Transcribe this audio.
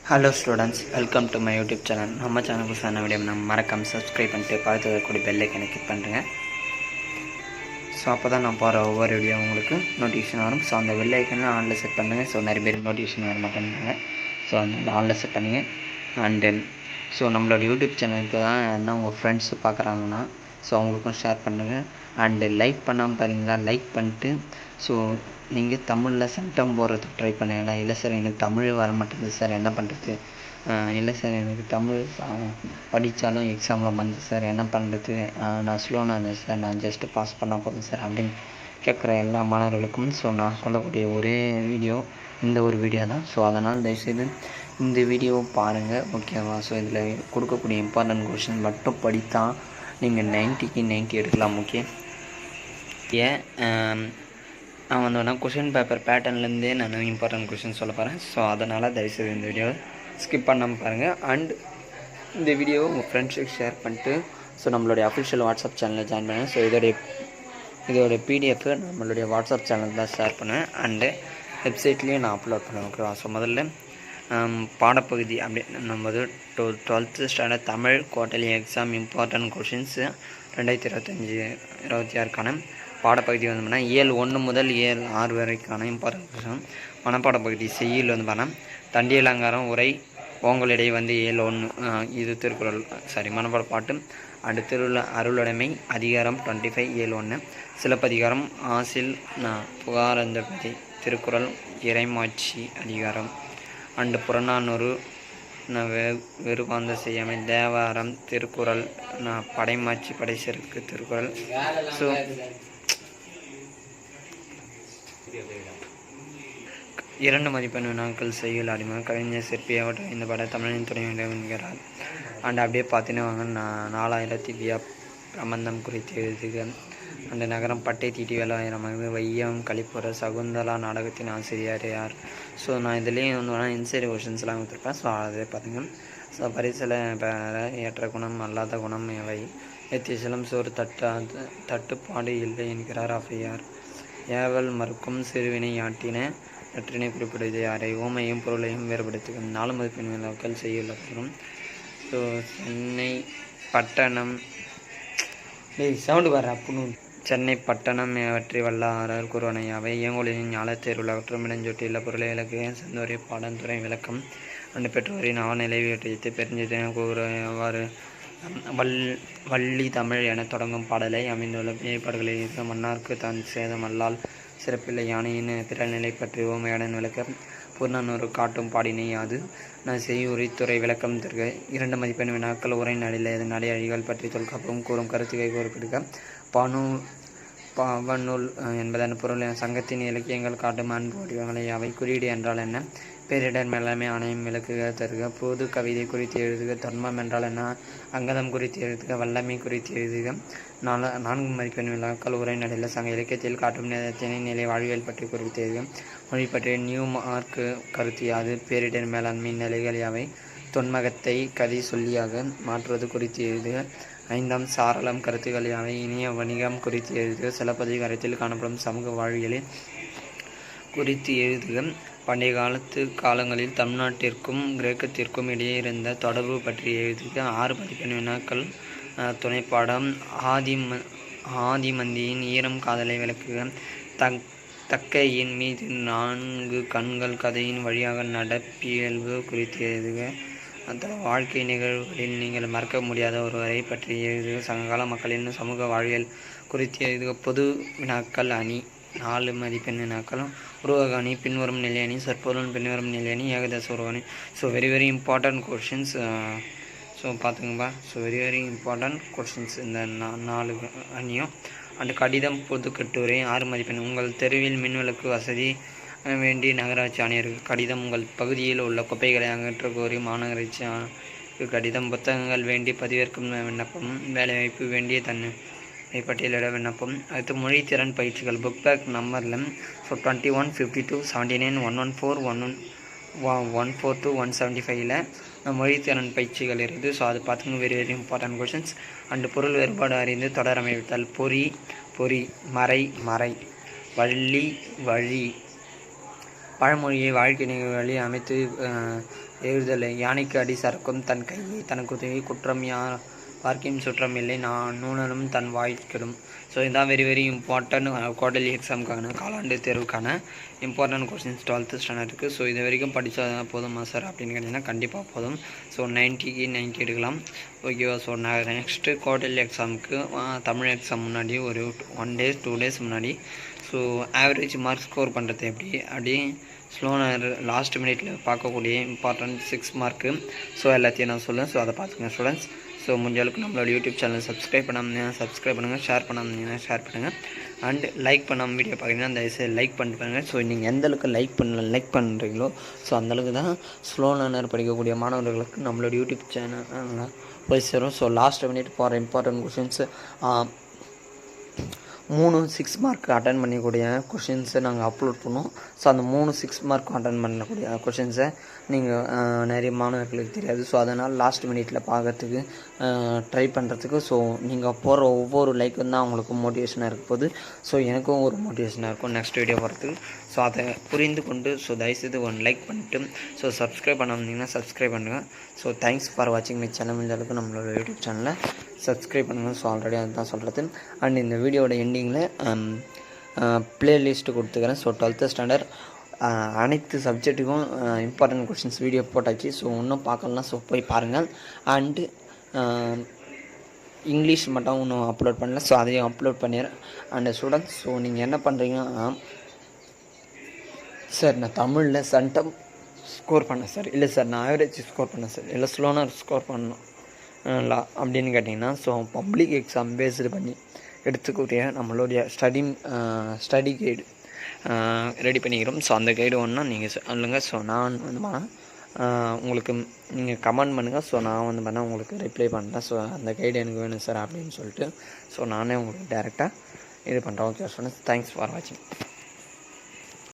Hello students, welcome to my YouTube channel. நம்ம சேனலுக்கு சார்ந்த வீடியோ நம்ம மறக்காமல் சப்ஸ்கிரைப் பண்ணிட்டு பார்த்து வரக்கூடிய பெல்லைக்கனை கிளிக் பண்ணுறேங்க. ஸோ அப்போ தான் நான் போகிற ஒவ்வொரு வீடியோ உங்களுக்கு நோட்டிஃபிகேஷன் வரும். ஸோ அந்த பெல்லைக்கனை ஆனில் செட் பண்ணுங்கள். ஸோ நிறைய பேர் நோட்டிஃபிகேஷன் வர மாட்டேங்கிறாங்க. ஸோ அதனால் ஆனில் செட் பண்ணுங்கள். அண்ட் தென் ஸோ நம்மளோட யூடியூப் சேனலுக்கு தான் என்ன உங்கள் ஃப்ரெண்ட்ஸு பார்க்குறாங்கன்னா ஸோ அவங்களுக்கும் ஷேர் பண்ணுங்கள். அண்டு லைக் பண்ணாமல் பாருங்களா, லைக் பண்ணிட்டு ஸோ நீங்கள் தமிழில் சென்டம் போடுறதுக்கு ட்ரை பண்ணுங்களா. இல்லை சார் எனக்கு தமிழ் வர மாட்டேங்குது சார், என்ன பண்ணுறது? இல்லை சார் எனக்கு தமிழ் படித்தாலும் எக்ஸாமில் வந்து சார் என்ன பண்ணுறது? நான் ஸ்லோனாக இருந்தேன் சார், நான் ஜஸ்ட்டு பாஸ் பண்ணால் போதும் சார் அப்படின்னு கேட்குற எல்லா மாணவர்களுக்கும் ஸோ நான் சொல்லக்கூடிய ஒரே வீடியோ இந்த ஒரு வீடியோ தான். ஸோ அதனால் தயவுசெய்து இந்த வீடியோவை பாருங்கள், ஓகேவா? ஸோ இதில் கொடுக்கக்கூடிய இம்பார்ட்டன்ட் கொஷின் மட்டும் படித்தா நீங்கள் 90க்கு 90 எடுக்கலாம். ஓகே, ஏன் நான் வேணா கொஷின் பேப்பர் பேட்டர்ன்லேருந்தே நான் இம்பார்ட்டன்ட் கொஷின் சொல்ல போகிறேன். ஸோ அதனால் தயவுசெய்து இந்த வீடியோவை ஸ்கிப் பண்ணாமல் பாருங்கள். அண்ட் இந்த வீடியோவை உங்கள் ஃப்ரெண்ட்ஸுக்கு ஷேர் பண்ணிட்டு ஸோ நம்மளுடைய அஃபிஷியல் வாட்ஸ்அப் சேனலில் ஜாயின் பண்ணுங்கள். ஸோ இதோடைய பிடிஎஃப் நம்மளுடைய வாட்ஸ்அப் சேனல் தான் ஷேர் பண்ணுவேன். அண்டு வெப்சைட்லேயும் நான் அப்லோட் பண்ணுவேன், ஓகேவா? ஸோ முதல்ல பாடப்பகுதி அப்படி நம்ம 12th standard Tamil quarterly exam important questions 2025-26க்கான பாடப்பகுதி வந்து பார்த்தீங்கன்னா இயல் 1 முதல் இயல் 6 வரைக்கான இம்பார்ட்டன்ட் கொஷின். மனப்பாட பகுதி செய்யுள் வந்து பார்த்தீங்கன்னா தண்டி அலங்காரம் உரை ஓங்களிடையே வந்து இயல் 1 இது திருக்குறள் மனப்பாட பாட்டு. அண்டு திருக்குறள் அருளுடைமை அதிகாரம் 25 இயல் 1. சிலப்பதிகாரம் ஆசில் புகாரந்தபதி திருக்குறள் இறைமாட்சி அதிகாரம். அண்டு புறநானூறு வெறுபாந்த செய்யாமை தேவாரம் திருக்குறள் படைமாட்சி படைசெருக்கு திருக்குறள். ஸோ 2 மதிப்பெண் வினாக்கள் செய்யுள் அடிமை கவிஞர் சிற்பி அவற்றை இந்த பட தமிழின் துணை என்கிறார். அண்ட் அப்படியே பார்த்துன்னு வாங்க. 4000 வியா பிரபந்தம் குறித்து எழுதுக. அந்த நகரம் பட்டை தீட்டி வேலாயிரமாக வையம் கழிப்புற சகுந்தலா நாடகத்தின் ஆசிரியர் யார்? ஸோ நான் இதுலேயும் வந்து இன்சைடு கொஷின்ஸ்லாம் கொடுத்துருப்பேன். ஸோ அதே பார்த்திங்க. ஸோ பரிசில பெற ஏற்ற குணம் அல்லாத குணம் எவை? எத்திசிலம் சோறு தட்டுப்பாடு இல்லை என்கிறார் அஃபையார். ஏவல் மறுக்கும் சிறுவினை ஆட்டின நற்றினை குறிப்பிடுவது யாரை? ஓமையும் பொருளையும் வேறுபடுத்தும் 4 மதிப்பெண் வினாக்கள் செய்யுள்ளதும். ஸோ சென்னை பட்டணம் சவுண்டு வர அப்புன்னு சென்னை பட்டணம் அவற்றை வல்லாரர் கூறுவனை அவை இயங்கொழியின் ஞாலத்தேர்வுள்ள ஒற்றமிடஞ்சொட்டியுள்ள பொருளை விளக்கு செந்தோரை பாடந்துறை விளக்கம். அண்டு பெற்றோரின் அவநிலை விட்டு பெருஞ்சென கூறுவாறு வள்ளி தமிழ் என தொடங்கும் பாடலை அமைந்துள்ள மேற்பாடுகளை மன்னார்க்கு தான் சேதமல்லால் சிறப்பில்லை யானையின் திறநிலை பற்றி ஓமையாடன் விளக்க. புறநானூறு காட்டும் பாடினை அது நான் செய்யுரித்துறை விளக்கம் தருக. 2 மதிப்பெண் வினாக்கள் உரை நடையில் நடை அழிகள் பற்றி தொல்காப்பும் கூறும் கருத்துக்கை குறிப்பிடுக. பாவநூல் என்பதன் பொருள் சங்கத்தின் இலக்கியங்கள் காட்டும் அன்பு வடிவங்களை அவை. குறியீடு என்றால் என்ன? பேரிடர் மேலாண்மை ஆணையம் விளக்குக தருக. பொது கவிதை குறித்து எழுதுக. தர்மம் என்றால் என்ன? அங்கதம் குறித்து எழுதுக. வல்லமை குறித்து எழுதுக. 4 மதிப்பெண் வினாக்கள் உரை நடையில் சங்க இலக்கியத்தில் காட்டும் திணை நிலை வாழ்வியல் பற்றி குறித்து எழுதுக. மொழி பற்றிய நியூ மார்க்கு கருத்து யாது? பேரிடர் மேலாண்மை நிலைகள் யாவை? தொன்மகத்தை கதை சொல்லியாக மாற்றுவது குறித்து எழுதுக. 5 சாரளம் கருத்துக்கள் யாவை? இனிய வணிகம் குறித்து எழுதுக. சிலப்பதிகாரத்தில் காணப்படும் சமூக வாழ்வியலில் குறித்து எழுதுக. பண்டைய காலங்களில் தமிழ்நாட்டிற்கும் கிரேக்கத்திற்கும் இடையே இருந்த தொடர்பு பற்றி எழுதுக. 6 மதிப்பெண் வினாக்கள் துணைப்பாடம் ஆதிமந்தியின் ஈரம் காதலை விளக்குக. தக்கையின் மீது 4 கண்கள் கதையின் வழியாக நடப்பியல்பு குறித்து எழுதுக. அந்த வாழ்க்கை நிகழ்வுகளில் நீங்கள் மறக்க முடியாத ஒருவரை பற்றி எழுதுக. சங்ககால மக்களின் சமூக வாழ்வியல் குறித்து எழுதுக. பொது வினாக்கள் அணி 4 மதிப்பெண் வினாக்களும் உருவக அணி பின்வரும் நிலையணி சொற்பொருள் பின்வரும் நிலையணி ஏகதச உருவணி. So very important questions. So பார்த்துங்கப்பா. ஸோ வெரி இம்பார்ட்டன்ட் கொஷின்ஸ் இந்த 4 அணியும். அண்டு கடிதம் பொது கட்டுரை 6 மதிப்பெண். உங்கள் தெருவில் மின்விளக்கு வசதி வேண்டிய நகராட்சி ஆணையருக்கு கடிதம். உங்கள் பகுதியில் உள்ள குப்பைகளை அகற்ற கோரி மாநகராட்சி கடிதம். புத்தகங்கள் வேண்டி பதிவேற்கும் விண்ணப்பம். வேலைவாய்ப்பு வேண்டிய பட்டியலிட விண்ணப்பம். அடுத்து மொழித்திறன் பயிற்சிகள் புக் பேக் நம்பரில் ஸோ 21, 52, 79, 114, 142, 175 மொழித்திறன் பயிற்சிகள் இருக்குது. ஸோ அது பார்த்துங்க. Very important questions. அண்டு பொருள் வேறுபாடு அறிந்து தொடர் அமைத்தல். பொறி மறை மறை வள்ளி வழி பழமொழியை வாழ்க்கை வழி அமைத்து எழுதலை. யானைக்கு அடி சறுக்கும் தன் கையை தனக்கு உதவி குற்றம் பார்க்கையும் சுற்றம் இல்லை நூனனும் தன் வாய்க்கிடும். ஸோ இதுதான் வெரி இம்பார்ட்டன்ட் குவார்டர்லி எக்ஸாமுக்கான காலாண்டு தேர்வுக்கான இம்பார்ட்டன்ட் கொஸ்டின்ஸ் 12th ஸ்டாண்டர்டுக்கு. ஸோ இது வரைக்கும் படித்தா போதுமா சார் அப்படின்னு கேட்டிங்கன்னா கண்டிப்பாக போதும். ஸோ 90க்கு 90 எடுக்கலாம், ஓகேவா. ஸோ நான் நெக்ஸ்ட்டு குவார்டர்லி எக்ஸாமுக்கு தமிழ் எக்ஸாம் முன்னாடி ஒரு 1 days 2 days முன்னாடி ஸோ ஆவரேஜ் மார்க் ஸ்கோர் பண்ணுறது அப்படி ஸ்லோனர் லாஸ்ட் மினிட்ல பார்க்கக்கூடிய இம்பார்ட்டன்ட் 6 மார்க்கு. ஸோ எல்லாத்தையும் நான் சொல்லுவேன். ஸோ அதை பார்த்துக்கங்க ஸ்டூடெண்ட்ஸ். ஸோ முடிஞ்ச அளவுக்கு நம்மளோட யூடியூப் சேனல் சப்ஸ்கிரைப் பண்ணாமல் சப்ஸ்கிரைப் பண்ணுங்கள், ஷேர் பண்ணாமல் ஷேர் பண்ணுங்கள், அண்ட் லைக் பண்ணாமல் வீடியோ பார்க்குறீங்கன்னா தயவுசெய்து லைக் பண்ணிட்டு பண்ணுங்கள். ஸோ நீங்கள் எந்தளவுக்கு லைக் பண்ணுறீங்களோ ஸோ அந்தளவுக்கு தான் ஸ்லோ லேர்னர் படிக்கக்கூடிய மாணவர்களுக்கு நம்மளோட யூடியூப் சேனல் போய் சேரும். ஸோ லாஸ்ட் மினிட் போகிற இம்பார்ட்டன்ட் கொஷின்ஸ் 3 6 மார்க் அட்டன் பண்ணக்கூடிய கொஷின்ஸை நாங்கள் அப்லோட் பண்ணுவோம். ஸோ அந்த 3 6 மார்க் அட்டன் பண்ணக்கூடிய கொஷின்ஸை நீங்கள் நிறைய மாணவர்களுக்கு தெரியாது. ஸோ அதனால் லாஸ்ட் மினிட்ல பார்க்கறதுக்கு ட்ரை பண்ணுறதுக்கு ஸோ நீங்கள் போகிற ஒவ்வொரு லைக்கும் தான் அவங்களுக்கு மோட்டிவேஷனாக இருக்க போகுது. ஸோ எனக்கும் ஒரு மோட்டிவேஷனாக இருக்கும் நெக்ஸ்ட் வீடியோ போகிறதுக்கு. ஸோ அதை புரிந்து கொண்டு ஸோ தயவுசெய்து 1 லைக் பண்ணிட்டு ஸோ சப்ஸ்கிரைப் பண்ணாமல் சப்ஸ்கிரைப் பண்ணுங்கள். ஸோ தேங்க்ஸ் ஃபார் வாட்சிங் மை சேனல். இந்த அளவுக்கு நம்மளோட யூடியூப் சேனலை சப்ஸ்கிரைப் பண்ணுங்கள். ஸோ ஆல்ரெடி அதுதான் சொல்கிறது. அண்ட் இந்த வீடியோட எண்டிங்கில் ப்ளேலிஸ்ட்டு கொடுத்துக்கிறேன். ஸோ 12th ஸ்டாண்டர்ட் அனைத்து சப்ஜெக்ட்டுக்கும் இம்பார்ட்டன்ட் கொஷின்ஸ் வீடியோ போட்டாச்சு. ஸோ இன்னும் பார்க்கலாம், ஸோ போய் பாருங்கள். அண்டு இங்கிலீஷ் மட்டும் இன்னும் அப்லோட் பண்ணல, ஸோ அதையும் அப்லோட் பண்ணிடுறேன். அண்ட் ஸ்டூடெண்ட்ஸ், ஸோ நீங்கள் என்ன பண்ணுறீங்கன்னா சார் நான் தமிழில் சென்டம் ஸ்கோர் பண்ணேன் சார், இல்லை சார் நான் ஆவரேஜ் ஸ்கோர் பண்ணேன் சார், இல்லை ஸ்லோனர் ஸ்கோர் பண்ணணும் அப்படின்னு கேட்டிங்கன்னா ஸோ பப்ளிக் எக்ஸாம் பேஸ்டு பண்ணி எடுத்துக்கூடிய நம்மளுடைய ஸ்டடி கைடு ரெடி பண்ணிக்கிறோம். ஸோ அந்த கைடு ஒன்றா நீங்கள் சொல்லுங்கள். ஸோ நான் உங்களுக்கு நீங்கள் கமெண்ட் பண்ணுங்கள். ஸோ நான் பண்ணால் உங்களுக்கு ரிப்ளை பண்ணுறேன். ஸோ அந்த கைடு எனக்கு வேணும் சார் அப்படின்னு சொல்லிட்டு ஸோ நானே உங்களுக்கு டேரெக்டாக இது பண்ணுறேன். ஓகே ஸ்டூடெண்ட்ஸ், தேங்க்ஸ் ஃபார் வாட்சிங்.